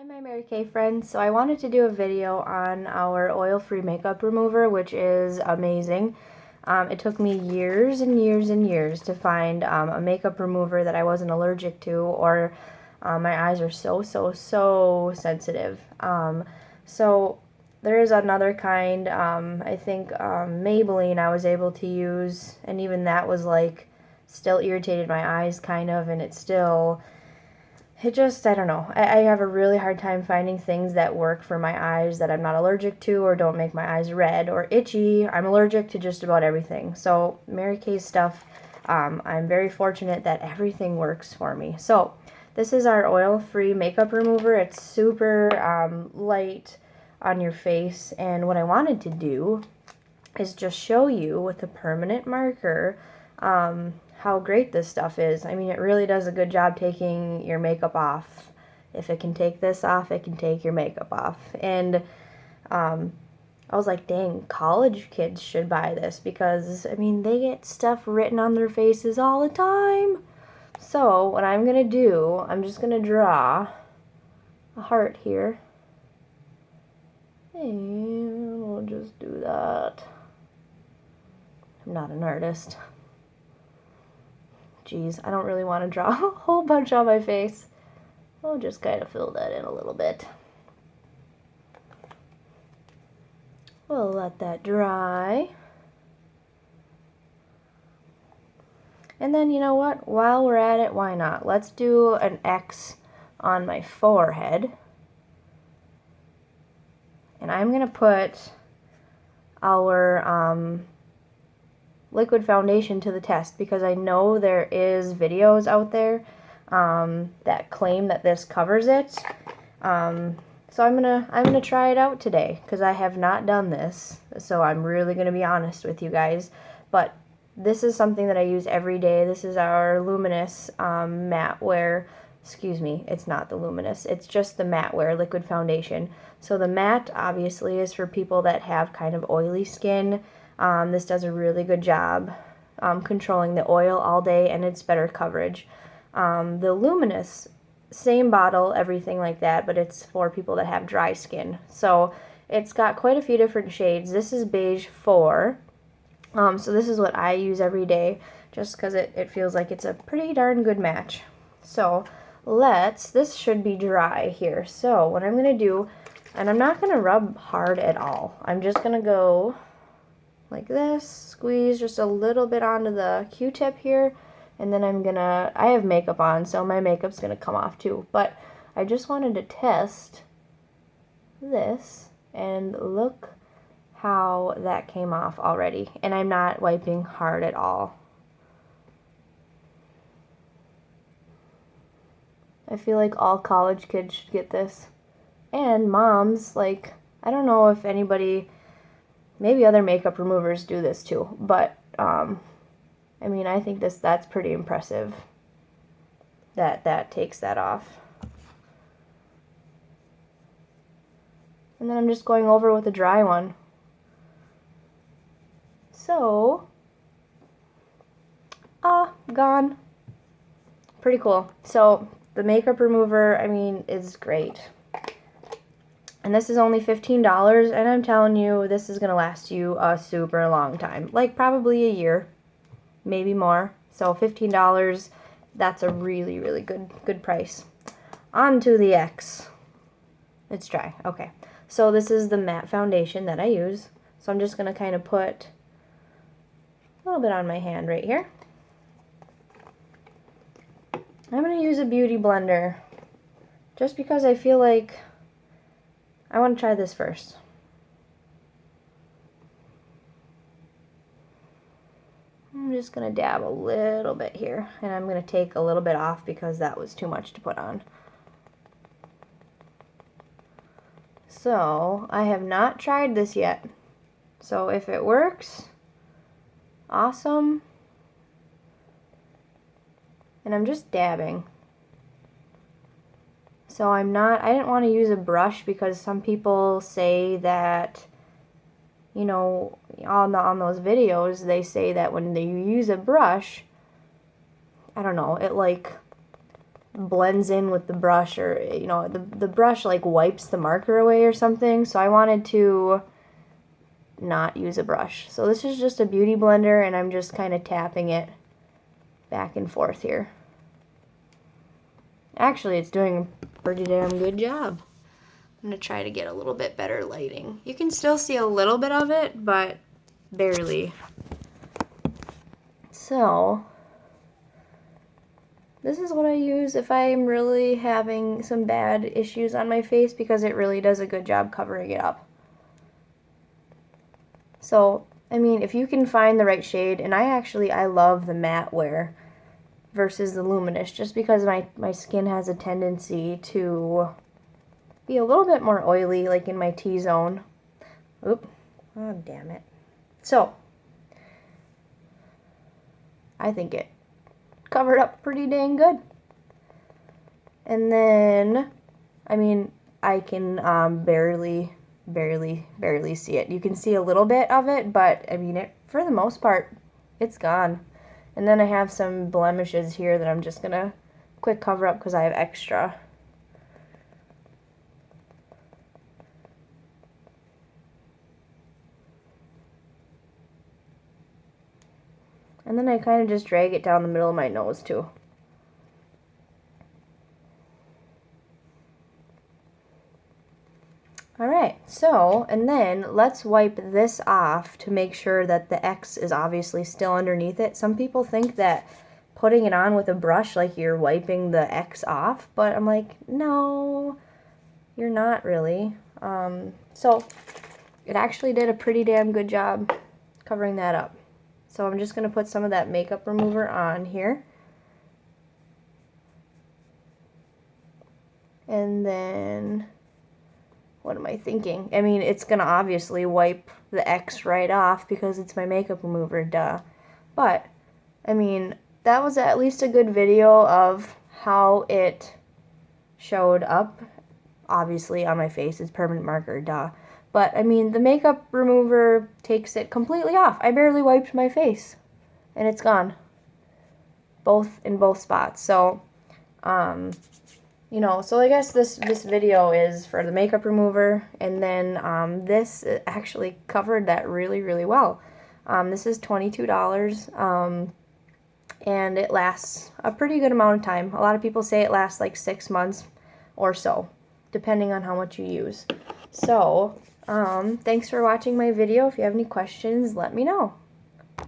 Hi, my Mary Kay friends. So I wanted to do a video on our oil-free makeup remover, which is amazing. It took me years and years and years to find a makeup remover that I wasn't allergic to, or my eyes are so sensitive. So there is another kind, I think Maybelline I was able to use, and even that was like still irritated my eyes kind of, and I don't know. I have a really hard time finding things that work for my eyes that I'm not allergic to or don't make my eyes red or itchy. I'm allergic to just about everything. So Mary Kay stuff, I'm very fortunate that everything works for me. So this is our oil-free makeup remover. It's super light on your face. And what I wanted to do is just show you with a permanent marker how great this stuff is. I mean, it really does a good job taking your makeup off. If it can take this off, it can take your makeup off. And I was like, dang, college kids should buy this because, I mean, they get stuff written on their faces all the time. So what I'm going to do, I'm just going to draw a heart here. And we'll just do that. I'm not an artist. Geez, I don't really want to draw a whole bunch on my face. I'll just kind of fill that in a little bit. We'll let that dry. And then, you know what? While we're at it, why not? Let's do an X on my forehead. And I'm going to put our liquid foundation to the test because I know there is videos out there that claim that this covers it. So I'm gonna try it out today because I have not done this. So I'm really gonna be honest with you guys. But this is something that I use every day. This is our Luminous matte wear. Excuse me, it's not the Luminous. It's just the matte wear liquid foundation. So the matte obviously is for people that have kind of oily skin. This does a really good job controlling the oil all day, and it's better coverage. The Luminous, same bottle, everything like that, but it's for people that have dry skin. So it's got quite a few different shades. This is beige 4. So this is what I use every day just because it feels like it's a pretty darn good match. So this should be dry here. So what I'm going to do, and I'm not going to rub hard at all. I'm just going to go like this, squeeze just a little bit onto the Q-tip here, and then I have makeup on, so my makeup's gonna come off too, but I just wanted to test this, and look how that came off already, and I'm not wiping hard at all. I feel like all college kids should get this, and moms, like, I don't know if anybody, maybe other makeup removers do this too, but I mean, I think that's pretty impressive that takes that off. And then I'm just going over with a dry one. So, gone. Pretty cool. So, the makeup remover, I mean, is great. And this is only $15, and I'm telling you, this is going to last you a super long time. Like, probably a year, maybe more. So, $15, that's a really good price. On to the X. It's dry. Okay. So, this is the matte foundation that I use. So, I'm just going to kind of put a little bit on my hand right here. I'm going to use a beauty blender just because I feel like I want to try this first. I'm just going to dab a little bit here, and I'm going to take a little bit off because that was too much to put on. So, I have not tried this yet. So, if it works, awesome. And I'm just dabbing. So I didn't want to use a brush because some people say that, you know, on those videos, they say that when you use a brush, I don't know, it like blends in with the brush, or, you know, the brush like wipes the marker away or something. So I wanted to not use a brush. So this is just a beauty blender, and I'm just kind of tapping it back and forth here. Actually, it's doing a pretty damn good job. I'm going to try to get a little bit better lighting. You can still see a little bit of it, but barely. So, this is what I use if I'm really having some bad issues on my face, because it really does a good job covering it up. So, I mean, if you can find the right shade, and I love the matte wear versus the luminous, just because my skin has a tendency to be a little bit more oily, like in my T-zone. Oop. Oh, damn it. So, I think it covered up pretty dang good. And then, I mean, I can barely see it. You can see a little bit of it, but I mean, for the most part, it's gone. And then I have some blemishes here that I'm just gonna quick cover up because I have extra. And then I kind of just drag it down the middle of my nose too. Alright, so, and then let's wipe this off to make sure that the X is obviously still underneath it. Some people think that putting it on with a brush, like you're wiping the X off, but I'm like, no, you're not really. So, it actually did a pretty damn good job covering that up. So I'm just going to put some of that makeup remover on here. And then, what am I thinking? I mean, it's going to obviously wipe the X right off because it's my makeup remover, duh. But, I mean, that was at least a good video of how it showed up. Obviously, on my face, it's permanent marker, duh. But, I mean, the makeup remover takes it completely off. I barely wiped my face, and it's gone. In both spots. So, you know, so I guess this video is for the makeup remover, and then this actually covered that really well. This is $22, and it lasts a pretty good amount of time. A lot of people say it lasts like 6 months or so, depending on how much you use. So, thanks for watching my video. If you have any questions, let me know.